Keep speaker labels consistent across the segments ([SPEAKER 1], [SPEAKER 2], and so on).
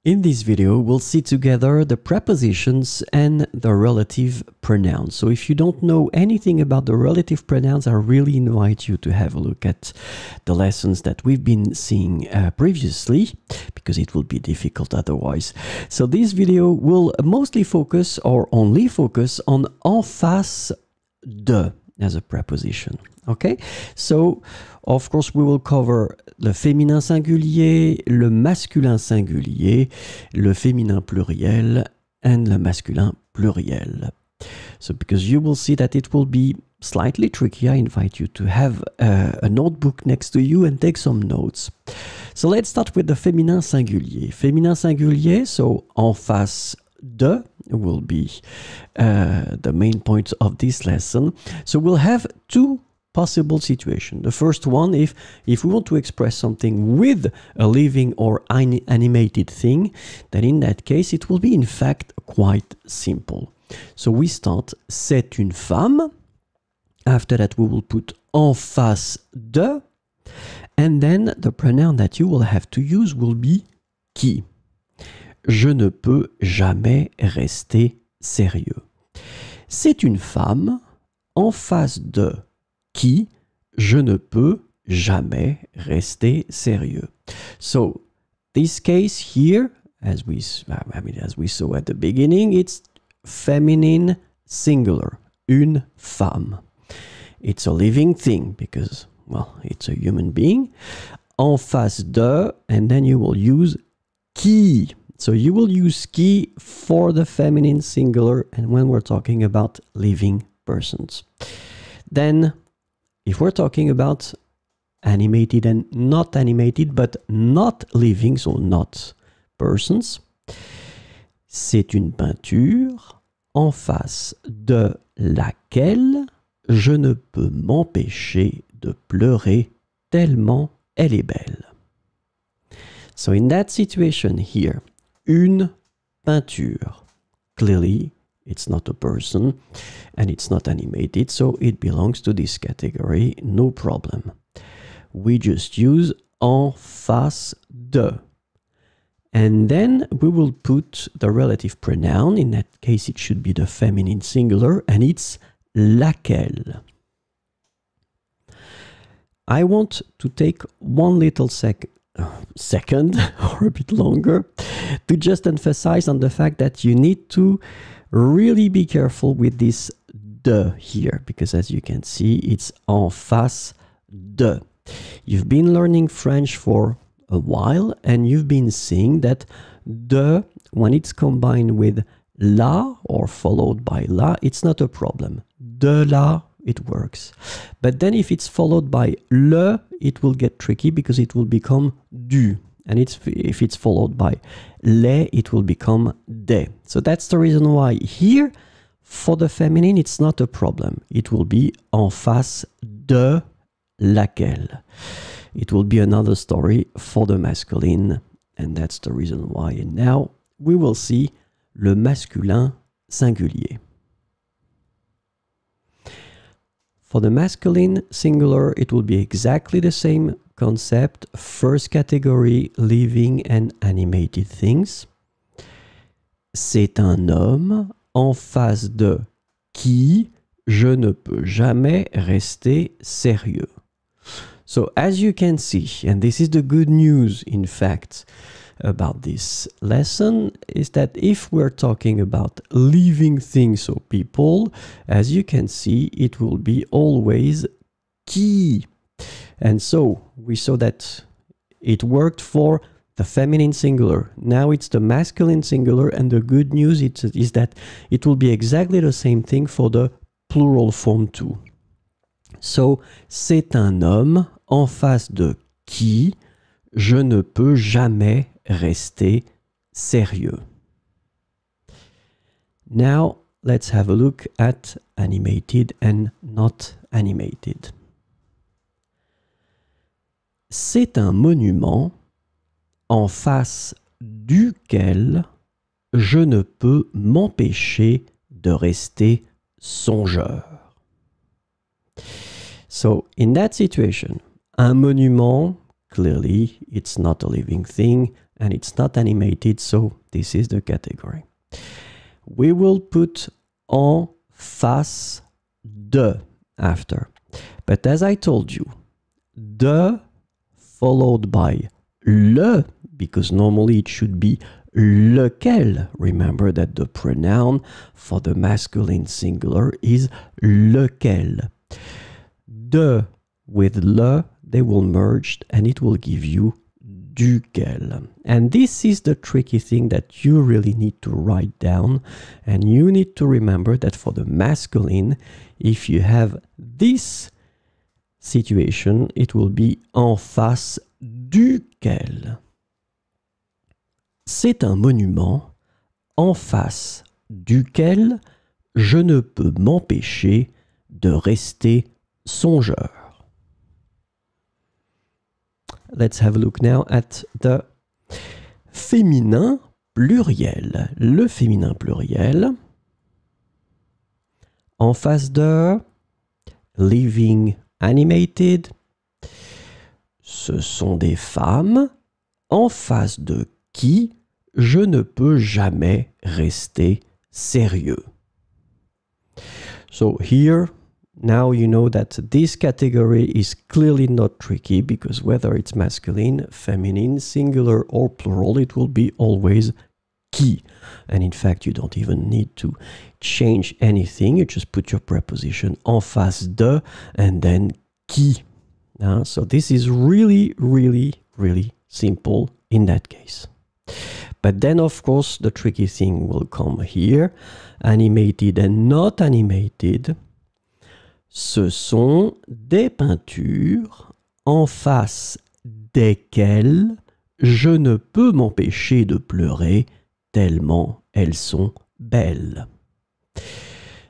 [SPEAKER 1] In this video, we'll see together the prepositions and the relative pronouns. So if you don't know anything about the relative pronouns, I really invite you to have a look at the lessons that we've been seeing previously, because it will be difficult otherwise. So this video will mostly focus or only focus on en face de as a preposition. Okay, so of course we will cover le féminin singulier, le masculin singulier, le féminin pluriel, and le masculin pluriel. So because you will see that it will be slightly tricky, I invite you to have a notebook next to you and take some notes. So let's start with the féminin singulier. Féminin singulier, so en face de will be the main point of this lesson. So we'll have two possible situation. The first one, if we want to express something with a living or animated thing, then in that case it will be in fact quite simple. So we start c'est une femme. After that we will put en face de, and then the pronoun that you will have to use will be qui. Je ne peux jamais rester sérieux. C'est une femme en face de qui je ne peux jamais rester sérieux. So this case here, as we saw at the beginning, it's feminine singular, une femme. It's a living thing because, well, it's a human being. En face de, and then you will use qui. So you will use qui for the feminine singular and when we're talking about living persons. Then if we're talking about animated and not animated, but not living, so not persons, c'est une peinture en face de laquelle je ne peux m'empêcher de pleurer tellement elle est belle. So in that situation here, une peinture, clearly it's not a person and it's not animated, so it belongs to this category, no problem. We just use en face de. And then we will put the relative pronoun. In that case, it should be the feminine singular, and it's laquelle. I want to take one little second or a bit longer to just emphasize on the fact that you need to really be careful with this de here, because as you can see, it's en face de. You've been learning French for a while and you've been seeing that de, when it's combined with la or followed by la, it's not a problem. De la, it works. But then if it's followed by le, it will get tricky because it will become du. And if it's followed by les, it will become des. So that's the reason why here, for the feminine, it's not a problem. It will be en face de laquelle. It will be another story for the masculine, and that's the reason why. And now we will see le masculin singulier. For the masculine singular, it will be exactly the same concept. First category, living and animated things. C'est un homme en face de qui je ne peux jamais rester sérieux. So as you can see, and this is the good news, in fact, about this lesson, is that if we're talking about living things, so people, as you can see, it will be always qui. And so we saw that it worked for the feminine singular. Now it's the masculine singular, and the good news is that it will be exactly the same thing for the plural form too. So, c'est un homme en face de qui je ne peux jamais rester sérieux. Now, let's have a look at animated and not animated. C'est un monument en face duquel je ne peux m'empêcher de rester songeur. So, in that situation, un monument, clearly, it's not a living thing. and it's not animated, so this is the category. We will put en face de after. But as I told you, de followed by le, because normally it should be lequel. Remember that the pronoun for the masculine singular is lequel. De with le, they will merge and it will give you duquel. And this is the tricky thing that you really need to write down, and you need to remember that for the masculine, if you have this situation, it will be en face duquel. C'est un monument en face duquel je ne peux m'empêcher de rester songeur. Let's have a look now at the féminin pluriel. Le féminin pluriel. En face de living animated. Ce sont des femmes en face de qui je ne peux jamais rester sérieux. So here, now you know that this category is clearly not tricky, because whether it's masculine, feminine, singular or plural, it will be always qui. And in fact, you don't even need to change anything. You just put your preposition en face de and then qui. So this is really, really, really simple in that case. But then, of course, the tricky thing will come here. Animated and not animated. Ce sont des peintures en face desquelles je ne peux m'empêcher de pleurer tellement elles sont belles.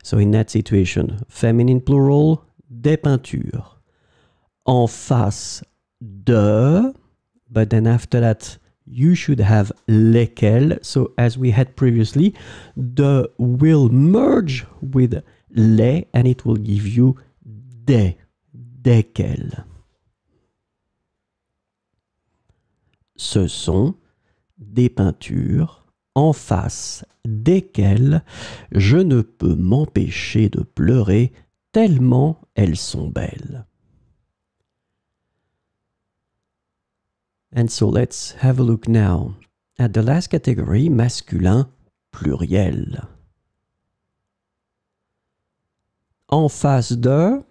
[SPEAKER 1] So in that situation, feminine plural, des peintures. En face de, but then after that, you should have lesquelles. So as we had previously, the will merge with les and it will give you desquelles. Ce sont des peintures en face desquelles je ne peux m'empêcher de pleurer tellement elles sont belles. And so let's have a look now at the last category, masculin pluriel. En face de,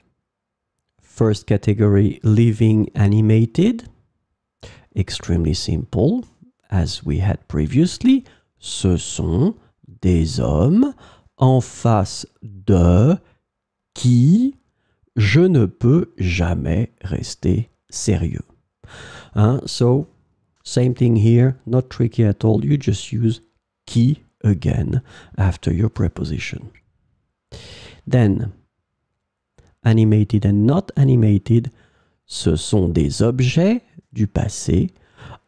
[SPEAKER 1] first category, living animated. Extremely simple, as we had previously. Ce sont des hommes en face de qui je ne peux jamais rester sérieux. So, same thing here, not tricky at all. You just use qui again after your preposition. Then, animated and not animated, ce sont des objets du passé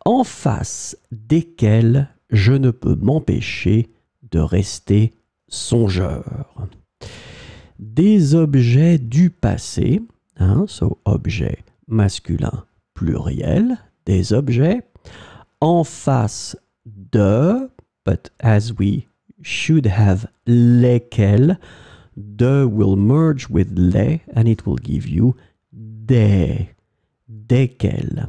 [SPEAKER 1] en face desquels je ne peux m'empêcher de rester songeur. Des objets du passé, so objet masculin pluriel, des objets en face de, but as we should have lesquels, de will merge with les and it will give you desquels.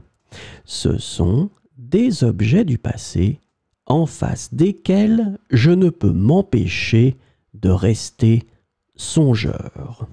[SPEAKER 1] Ce sont des objets du passé en face desquels je ne peux m'empêcher de rester songeur.